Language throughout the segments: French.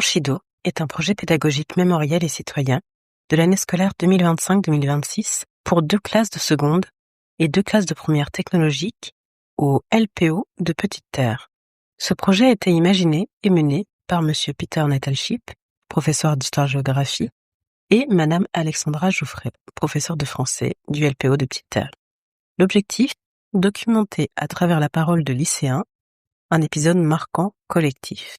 Monchido est un projet pédagogique mémoriel et citoyen de l'année scolaire 2025-2026 pour 2 classes de seconde et 2 classes de première technologique au LPO de Petite-Terre. Ce projet a été imaginé et mené par Monsieur Peter Nettelship, professeur d'histoire-géographie, et Madame Alexandra Jouffret, professeure de français du LPO de Petite-Terre. L'objectif, documenter à travers la parole de lycéens un épisode marquant collectif.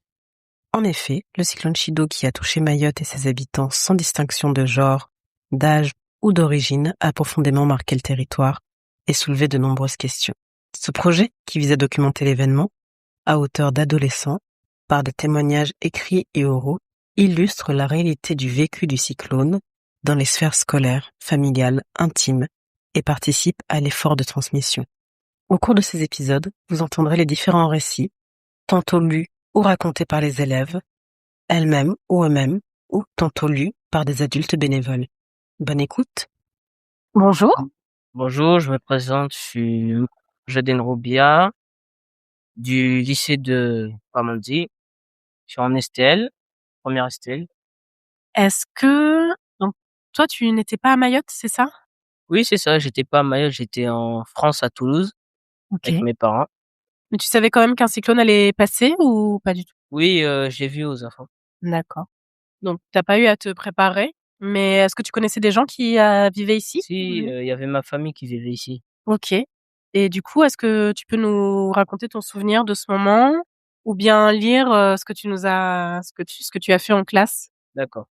En effet, le cyclone Chido qui a touché Mayotte et ses habitants sans distinction de genre, d'âge ou d'origine a profondément marqué le territoire et soulevé de nombreuses questions. Ce projet, qui vise à documenter l'événement, à hauteur d'adolescents, par des témoignages écrits et oraux, illustre la réalité du vécu du cyclone dans les sphères scolaires, familiales, intimes, et participe à l'effort de transmission. Au cours de ces épisodes, vous entendrez les différents récits, tantôt lus ou racontés par les élèves, elles-mêmes ou eux-mêmes, ou tantôt lus par des adultes bénévoles. Bonne écoute. Bonjour. Bonjour, je me présente, je suis Jadine Roubia du lycée de Pamandzi. Je suis en STL, première STL. Est-ce que donc toi tu n'étais pas à Mayotte, c'est ça? Oui, c'est ça, j'étais pas à Mayotte, j'étais en France à Toulouse OK. avec mes parents. Mais tu savais quand même qu'un cyclone allait passer ou pas du tout? Oui, j'ai vu aux infos. D'accord. Donc t'as pas eu à te préparer, mais est-ce que tu connaissais des gens qui, vivaient ici? Si, il y avait ma famille qui vivait ici. OK. Et du coup, est-ce que tu peux nous raconter ton souvenir de ce moment ou bien lire, ce que tu as fait en classe? D'accord.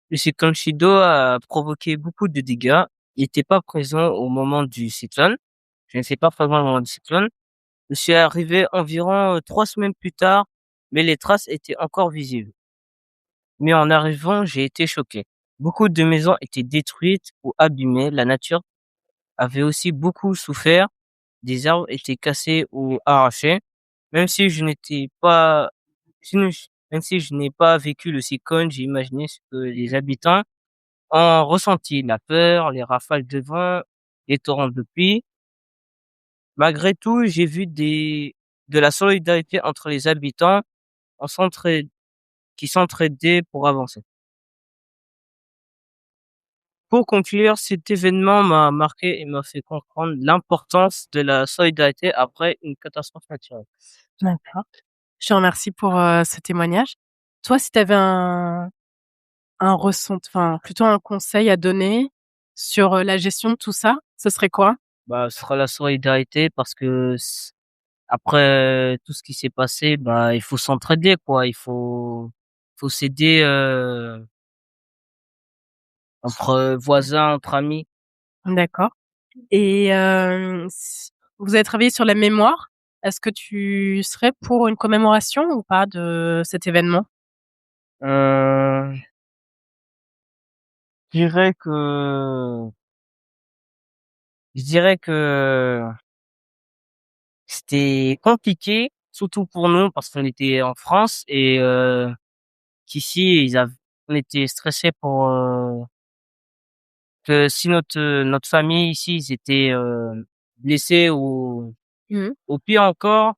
Le cyclone Chido a provoqué beaucoup de dégâts. Il n'était pas présent au moment du cyclone. Je n'étais pas présent au moment du cyclone. Je suis arrivé environ 3 semaines plus tard, mais les traces étaient encore visibles. Mais en arrivant, j'ai été choqué. Beaucoup de maisons étaient détruites ou abîmées. La nature avait aussi beaucoup souffert. Des arbres étaient cassés ou arrachés. Même si je n'étais pas, même si je n'ai pas vécu le cyclone, j'ai imaginé ce que les habitants ont ressenti. La peur, les rafales de vent, les torrents de pluie. Malgré tout, j'ai vu de la solidarité entre les habitants en qui s'entraidaient pour avancer. Pour conclure, cet événement m'a marqué et m'a fait comprendre l'importance de la solidarité après une catastrophe naturelle. D'accord. Je te remercie pour, ce témoignage. Toi, si tu avais enfin, plutôt un conseil à donner sur, la gestion de tout ça, ce serait quoi? Bah, ce sera la solidarité parce que après tout ce qui s'est passé, bah, il faut s'entraider, quoi. Faut s'aider, entre voisins, entre amis. D'accord. Et vous avez travaillé sur la mémoire. Est-ce que tu serais pour une commémoration ou pas de cet événement? Euh, je dirais que, je dirais que c'était compliqué, surtout pour nous parce qu'on était en France et qu'ici on était stressés pour que si notre famille ici ils étaient blessés Mmh. ou pire encore,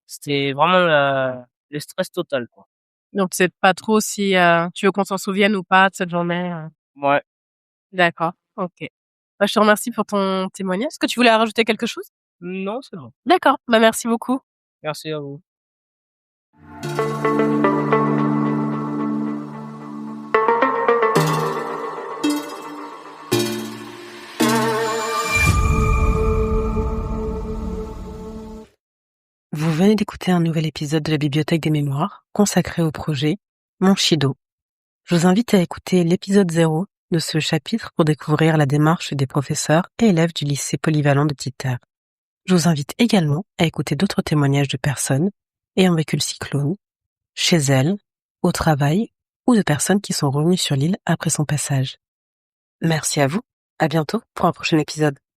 c'était vraiment le stress total, quoi. Donc tu sais pas trop si, tu veux qu'on s'en souvienne ou pas de cette journée, Ouais. D'accord, OK. Bah, je te remercie pour ton témoignage. Est-ce que tu voulais rajouter quelque chose? Non, c'est bon. D'accord, bah, merci beaucoup. Merci à vous. Vous venez d'écouter un nouvel épisode de la Bibliothèque des Mémoires consacré au projet Monchido. Je vous invite à écouter l'épisode 0 de ce chapitre pour découvrir la démarche des professeurs et élèves du lycée polyvalent de Petite-Terre. Je vous invite également à écouter d'autres témoignages de personnes ayant vécu le cyclone, chez elles, au travail, ou de personnes qui sont revenues sur l'île après son passage. Merci à vous, à bientôt pour un prochain épisode.